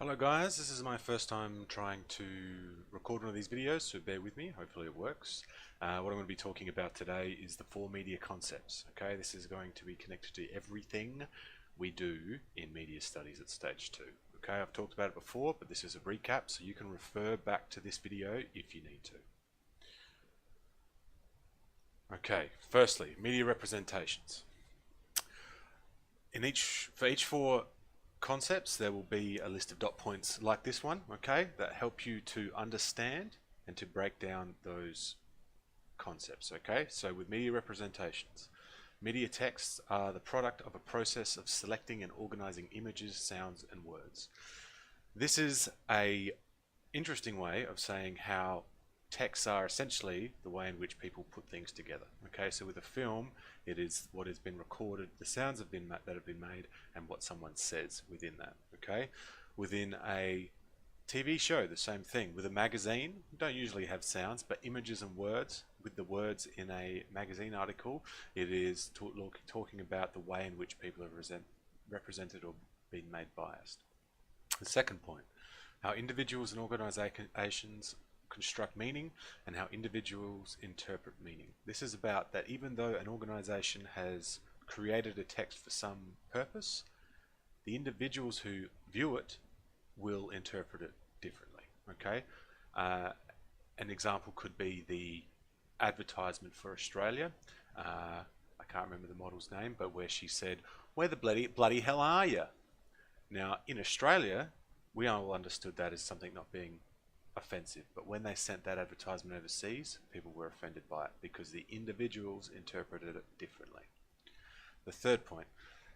Hello guys, this is my first time trying to record one of these videos, so bear with me, hopefully it works. What I'm going to be talking about today is the 4 media concepts. Okay, this is going to be connected to everything we do in media studies at stage 2. Okay, I've talked about it before, but this is a recap, so you can refer back to this video if you need to. Okay, firstly, media representations. For each 4 concepts, there will be a list of dot points like this one, okay, that help you to understand and to break down those concepts, okay? So with media representations, media texts are the product of a process of selecting and organizing images, sounds, and words. This is a interesting way of saying how texts are essentially the way in which people put things together. Okay, so with a film, it is what has been recorded, the sounds that have been made, and what someone says within that. Okay, within a TV show, the same thing. With a magazine, you don't usually have sounds, but images and words. With the words in a magazine article, it is talking about the way in which people are represented or been made biased. The second point, how individuals and organizations construct meaning and how individuals interpret meaning. This is about that even though an organization has created a text for some purpose, the individuals who view it will interpret it differently. Okay, an example could be the advertisement for Australia. I can't remember the model's name, but where she said, "Where the bloody hell are you?" Now in Australia, we all understood that as something not being offensive, but when they sent that advertisement overseas, people were offended by it because the individuals interpreted it differently. The third point,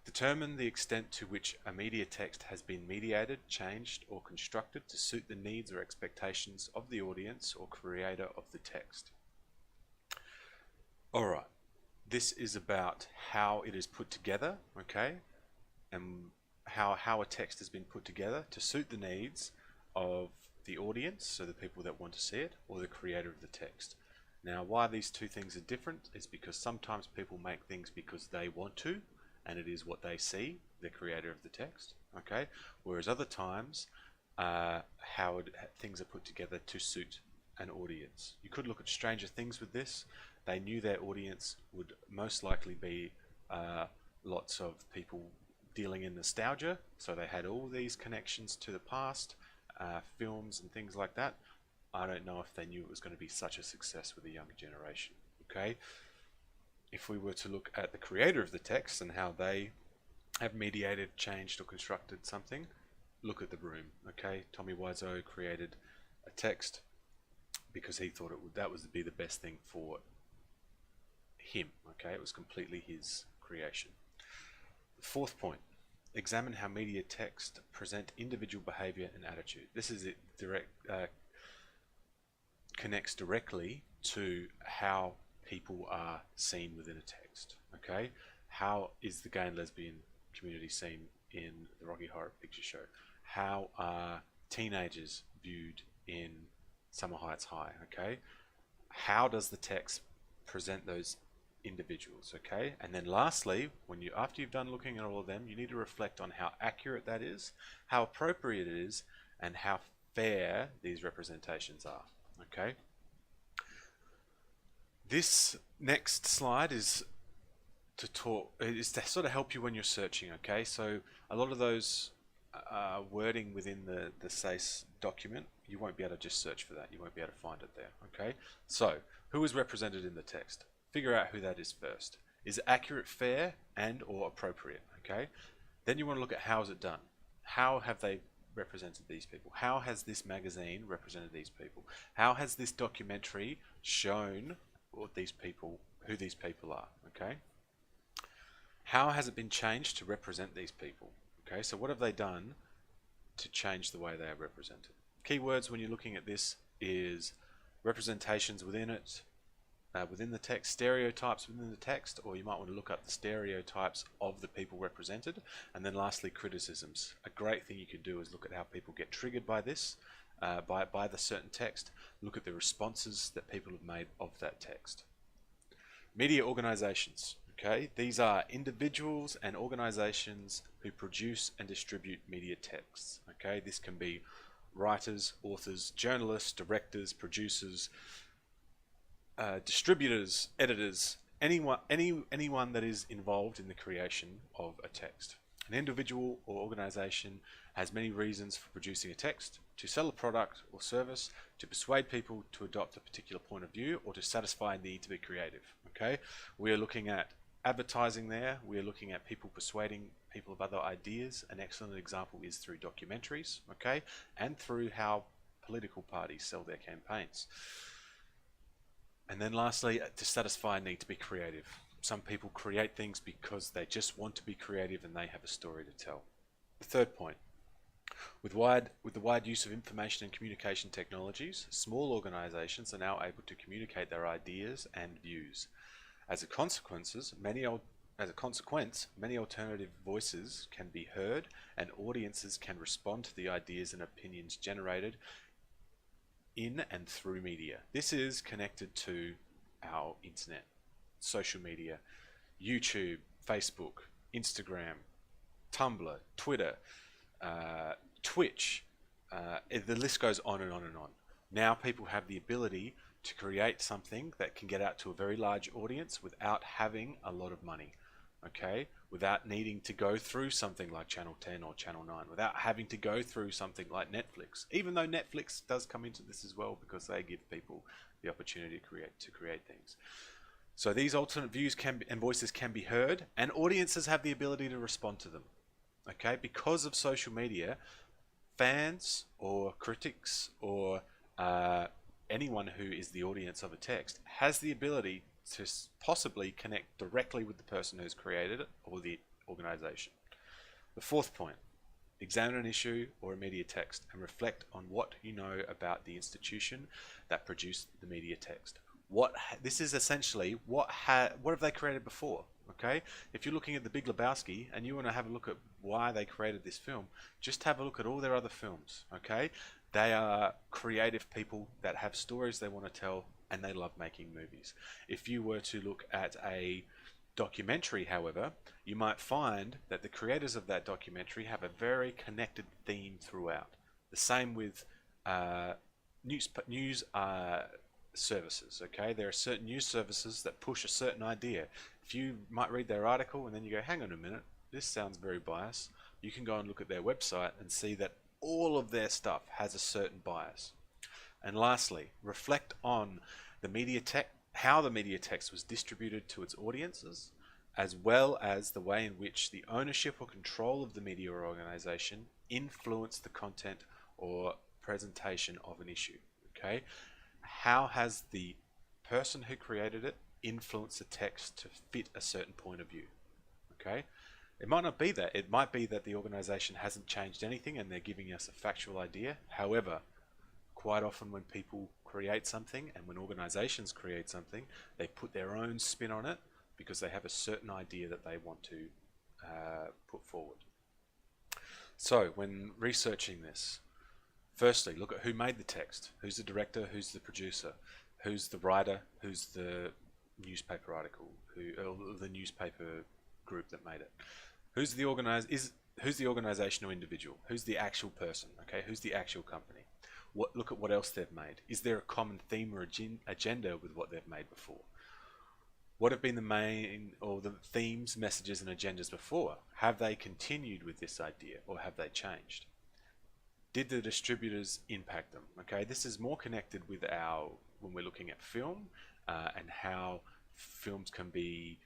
determine the extent to which a media text has been mediated, changed, or constructed to suit the needs or expectations of the audience or creator of the text. Alright, this is about how it is put together, okay, and how a text has been put together to suit the needs of the audience, so the people that want to see it, or the creator of the text. Now, why these two things are different is because sometimes people make things because they want to, and it is what they see, the creator of the text, okay? Whereas other times, things are put together to suit an audience. You could look at Stranger Things with this. They knew their audience would most likely be lots of people dealing in nostalgia, so they had all these connections to the past, films and things like that. I don't know if they knew it was going to be such a success with the younger generation. Okay, if we were to look at the creator of the text and how they have mediated, changed, or constructed something, look at The Room. Okay, Tommy Wiseau created a text because he thought that would be the best thing for him. Okay, it was completely his creation. The fourth point, examine how media text present individual behavior and attitude. This is it connects directly to how people are seen within a text. Okay, how is the gay and lesbian community seen in the Rocky Horror Picture Show? How are teenagers viewed in Summer Heights High? Okay, how does the text present those individuals? Okay, and then lastly, after you've done looking at all of them, you need to reflect on how accurate that is, how appropriate it is, and how fair these representations are. Okay, this next slide is to sort of help you when you're searching. Okay, so a lot of those wording within the SACE document, you won't be able to just search for that, you won't be able to find it there. Okay, so who is represented in the text? Figure out who that is first. Is it accurate, fair, and or appropriate? Okay, then you want to look at how is it done. How have they represented these people? How has this magazine represented these people? How has this documentary shown who these people are? Okay, how has it been changed to represent these people? Okay, so what have they done to change the way they are represented? Keywords when you're looking at this is representations within it, within the text, stereotypes within the text, or you might want to look up the stereotypes of the people represented, and then lastly criticisms. A great thing you could do is look at how people get triggered by this, by the certain text. Look at the responses that people have made of that text. Media organizations. Okay, these are individuals and organizations who produce and distribute media texts. Okay, this can be writers, authors, journalists, directors, producers, distributors, editors, anyone that is involved in the creation of a text. An individual or organization has many reasons for producing a text: to sell a product or service, to persuade people to adopt a particular point of view, or to satisfy a need to be creative. Okay, we are looking at advertising there. We are looking at people persuading people of other ideas. An excellent example is through documentaries, okay, and through how political parties sell their campaigns. And then lastly, to satisfy a need to be creative. Some people create things because they just want to be creative and they have a story to tell. The third point, with the wide use of information and communication technologies, small organizations are now able to communicate their ideas and views. As a consequence, many alternative voices can be heard and audiences can respond to the ideas and opinions generated in and through media. This is connected to our internet, social media, YouTube, Facebook, Instagram, Tumblr, Twitter, Twitch. The list goes on and on and on. Now people have the ability to create something that can get out to a very large audience without having a lot of money, okay? Without needing to go through something like Channel 10 or Channel 9, without having to go through something like Netflix, even though Netflix does come into this as well because they give people the opportunity to create things. So these alternate views and voices can be heard, and audiences have the ability to respond to them, okay? Because of social media, fans or critics or anyone who is the audience of a text has the ability to possibly connect directly with the person who's created it or the organization. The fourth point, examine an issue or a media text and reflect on what you know about the institution that produced the media text. This is essentially what have they created before? Okay, if you're looking at The Big Lebowski and you want to have a look at why they created this film, just have a look at all their other films. Okay, they are creative people that have stories they want to tell and they love making movies. If you were to look at a documentary, however, you might find that the creators of that documentary have a very connected theme throughout. The same with news services. Okay, there are certain news services that push a certain idea. If you might read their article and then you go, hang on a minute, this sounds very biased, you can go and look at their website and see that all of their stuff has a certain bias. And lastly, reflect on the media how the media text was distributed to its audiences, as well as the way in which the ownership or control of the media or organization influenced the content or presentation of an issue. Okay, how has the person who created it influenced the text to fit a certain point of view? Okay, it might not be that. It might be that the organization hasn't changed anything and they're giving us a factual idea. However, quite often when people create something and when organizations create something, they put their own spin on it because they have a certain idea that they want to put forward. So when researching this, firstly, look at who made the text, who's the director, who's the producer, who's the writer, who's the newspaper article, or the newspaper group that made it. Who's the organization or individual? Who's the actual person? Okay, who's the actual company? Look at what else they've made. Is there a common theme or agenda with what they've made before? What have been the main or the themes, messages, and agendas before? Have they continued with this idea or have they changed? Did the distributors impact them? Okay, this is more connected with when we're looking at film and how films can be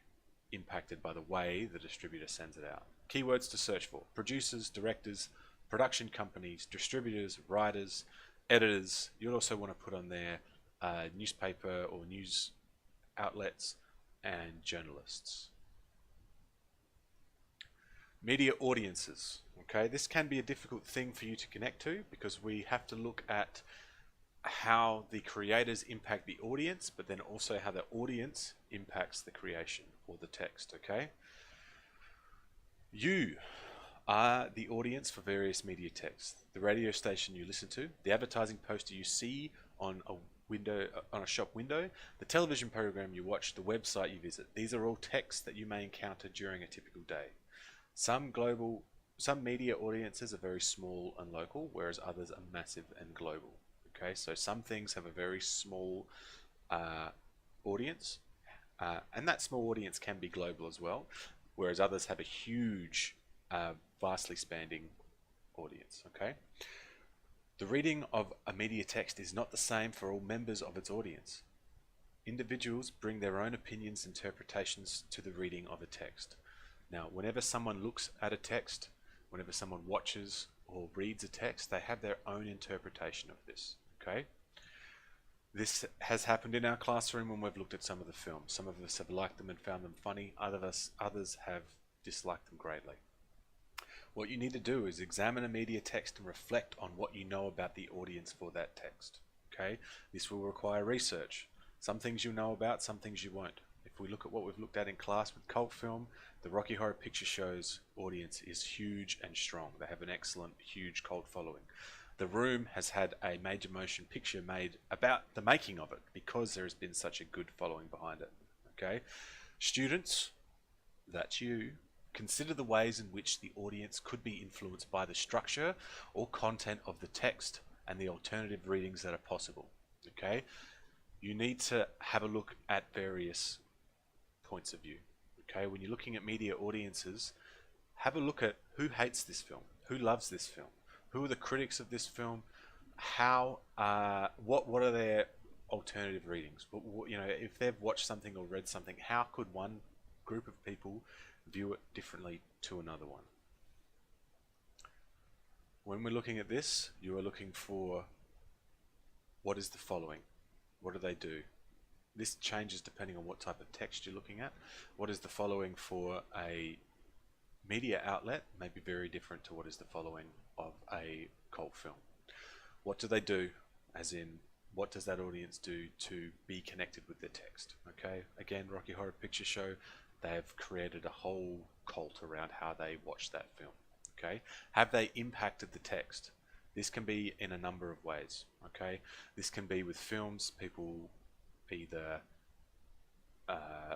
impacted by the way the distributor sends it out. Keywords to search for: producers, directors, production companies, distributors, writers, editors. You'll also want to put on there newspaper or news outlets and journalists. Media audiences. Okay, this can be a difficult thing for you to connect to because we have to look at how the creators impact the audience, but then also how the audience impacts the creation or the text. Okay, you are the audience for various media texts. The radio station you listen to, the advertising poster you see on window, on a shop window, the television program you watch, the website you visit. These are all texts that you may encounter during a typical day. Some media audiences are very small and local, whereas others are massive and global. Okay, so some things have a very small audience, and that small audience can be global as well, whereas others have a huge, vastly spanning audience. Okay, the reading of a media text is not the same for all members of its audience. Individuals bring their own opinions and interpretations to the reading of a text. Now, whenever someone looks at a text, whenever someone watches or reads a text, they have their own interpretation of this. Okay? This has happened in our classroom when we've looked at some of the films. Some of us have liked them and found them funny. Others have disliked them greatly. What you need to do is examine a media text and reflect on what you know about the audience for that text. Okay? This will require research. Some things you'll know about, some things you won't. If we look at what we've looked at in class with cult film, the Rocky Horror Picture Show's audience is huge and strong. They have an excellent, huge cult following. The Room has had a major motion picture made about the making of it because there has been such a good following behind it. Okay? Students, that's you, consider the ways in which the audience could be influenced by the structure or content of the text and the alternative readings that are possible. Okay? You need to have a look at various points of view. Okay? When you're looking at media audiences, have a look at who hates this film, who loves this film, who are the critics of this film, how, what are their alternative readings? You know, if they've watched something or read something, how could one group of people view it differently to another one? When we're looking at this, you are looking for what is the following. What do they do? This changes depending on what type of text you're looking at. What is the following for a media outlet may be very different to what is the following of a cult film. What do they do? As in, what does that audience do to be connected with their text? Okay, again, Rocky Horror Picture Show, they have created a whole cult around how they watch that film. Okay, have they impacted the text? This can be in a number of ways. Okay, this can be with films, people either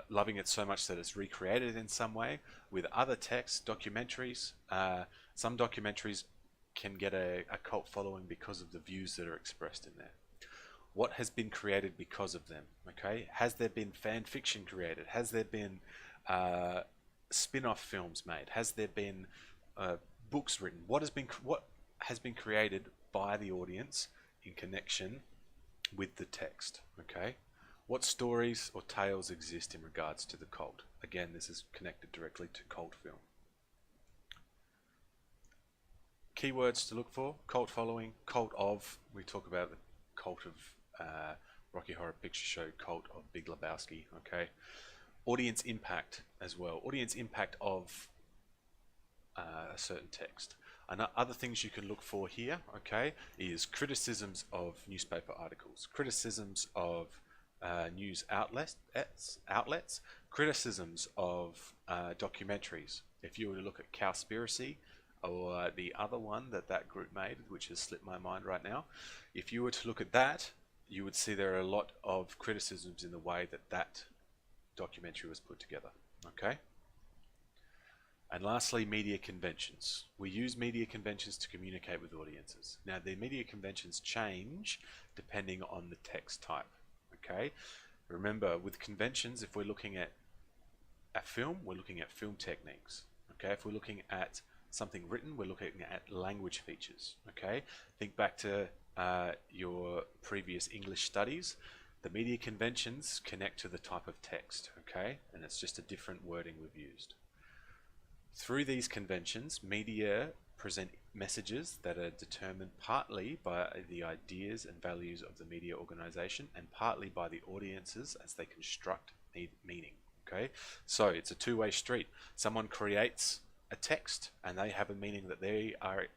loving it so much that it's recreated in some way. With other texts, documentaries, some documentaries can get a cult following because of the views that are expressed in there. What has been created because of them? Okay, has there been fan fiction created? Has there been spin-off films made? Has there been books written? What has been created by the audience in connection with the text? Okay, what stories or tales exist in regards to the cult? Again, this is connected directly to cult film. Keywords to look for: cult following, cult of. We talk about the cult of Rocky Horror Picture Show, cult of Big Lebowski. Okay, audience impact as well. Audience impact of a certain text. And other things you can look for here, okay, is criticisms of newspaper articles, criticisms of news outlets, criticisms of documentaries. If you were to look at Cowspiracy, or the other one that group made, which has slipped my mind right now, if you were to look at that, you would see there are a lot of criticisms in the way that documentary was put together. Okay. And lastly, media conventions. We use media conventions to communicate with audiences. Now, the media conventions change depending on the text type. Okay. Remember, with conventions, if we're looking at a film, we're looking at film techniques. Okay. If we're looking at something written, we're looking at language features. Okay. Think back to your previous English studies. The media conventions connect to the type of text. Okay. And it's just a different wording we've used. Through these conventions, media present messages that are determined partly by the ideas and values of the media organization and partly by the audiences as they construct meaning. Okay, so it's a two-way street. Someone creates a text and they have a meaning that they are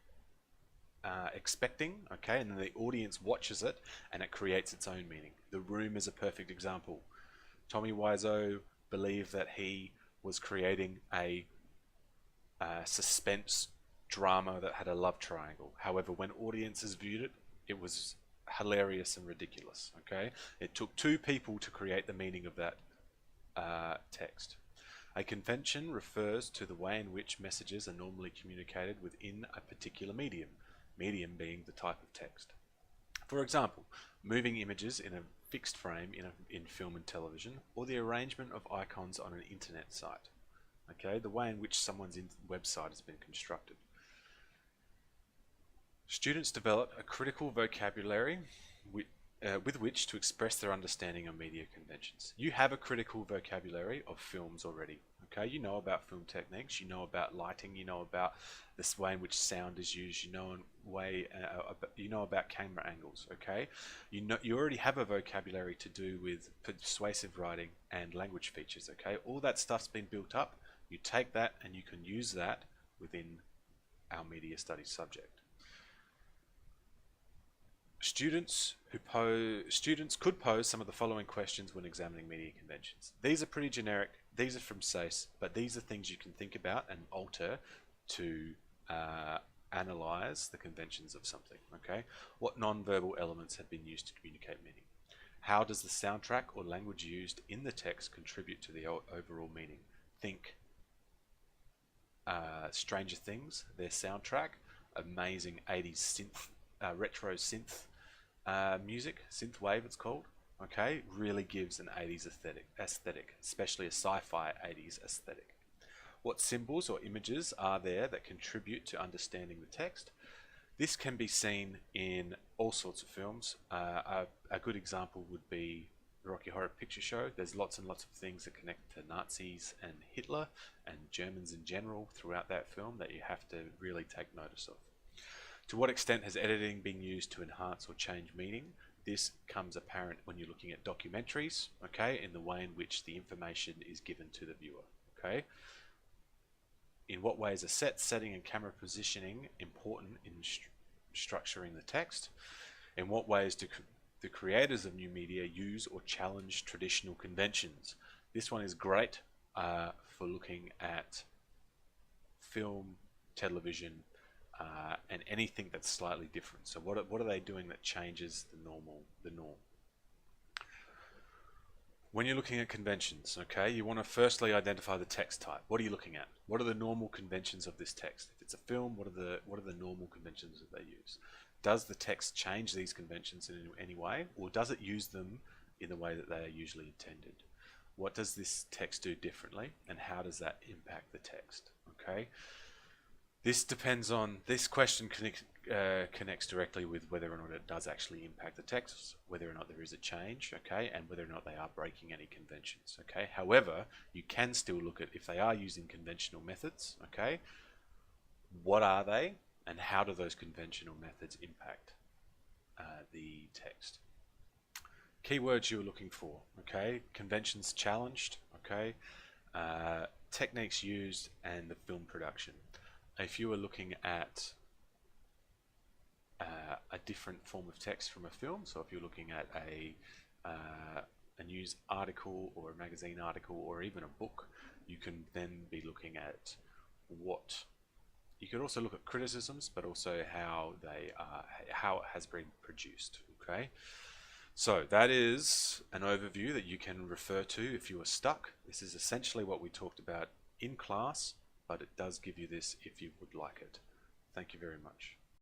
expecting, okay, and then the audience watches it and it creates its own meaning. The Room is a perfect example. Tommy Wiseau believed that he was creating a suspense drama that had a love triangle. However, when audiences viewed it, it was hilarious and ridiculous. Okay, it took two people to create the meaning of that text. A convention refers to the way in which messages are normally communicated within a particular medium, medium being the type of text. For example, moving images in a fixed frame in film and television, or the arrangement of icons on an internet site. Okay, the way in which someone's website has been constructed. Students develop a critical vocabulary with which to express their understanding of media conventions. You have a critical vocabulary of films already. Okay, you know about film techniques, you know about lighting, you know about this way in which sound is used, you know about camera angles. Okay, you already have a vocabulary to do with persuasive writing and language features. Okay, all that stuff's been built up. You take that and you can use that within our media studies subject. Students could pose some of the following questions when examining media conventions. These are pretty generic. These are from SACE, but these are things you can think about and alter to analyze the conventions of something. Okay, what non-verbal elements have been used to communicate meaning? How does the soundtrack or language used in the text contribute to the overall meaning? Think Stranger Things, their soundtrack, amazing 80s synth, retro synth music, synth wave it's called. Okay, really gives an 80s aesthetic, especially a sci-fi 80s aesthetic. What symbols or images are there that contribute to understanding the text? This can be seen in all sorts of films. A good example would be the Rocky Horror Picture Show. There's lots and lots of things that connect to Nazis and Hitler and Germans in general throughout that film that you have to really take notice of. To what extent has editing been used to enhance or change meaning? This comes apparent when you're looking at documentaries, okay, in the way in which the information is given to the viewer, okay? In what ways are set, setting, and camera positioning important in structuring the text? In what ways do the creators of new media use or challenge traditional conventions? This one is great for looking at film, television, and anything that's slightly different. So what are they doing that changes the norm? When you're looking at conventions, okay, you want to firstly identify the text type. What are you looking at? What are the normal conventions of this text? If it's a film, what are the normal conventions that they use? Does the text change these conventions in any way, or does it use them in the way that they are usually intended? What does this text do differently, and how does that impact the text? Okay. This question connects directly with whether or not it does actually impact the text, whether or not there is a change, okay, and whether or not they are breaking any conventions, okay. However, you can still look at if they are using conventional methods, okay, what are they, and how do those conventional methods impact the text? Keywords you're looking for, okay, conventions challenged, okay, techniques used, and the film production. If you were looking at a different form of text from a film, so if you're looking at a news article or a magazine article or even a book, you can then be looking at you could also look at criticisms, but also how it has been produced. Okay, so that is an overview that you can refer to if you are stuck. This is essentially what we talked about in class, but it does give you this if you would like it. Thank you very much.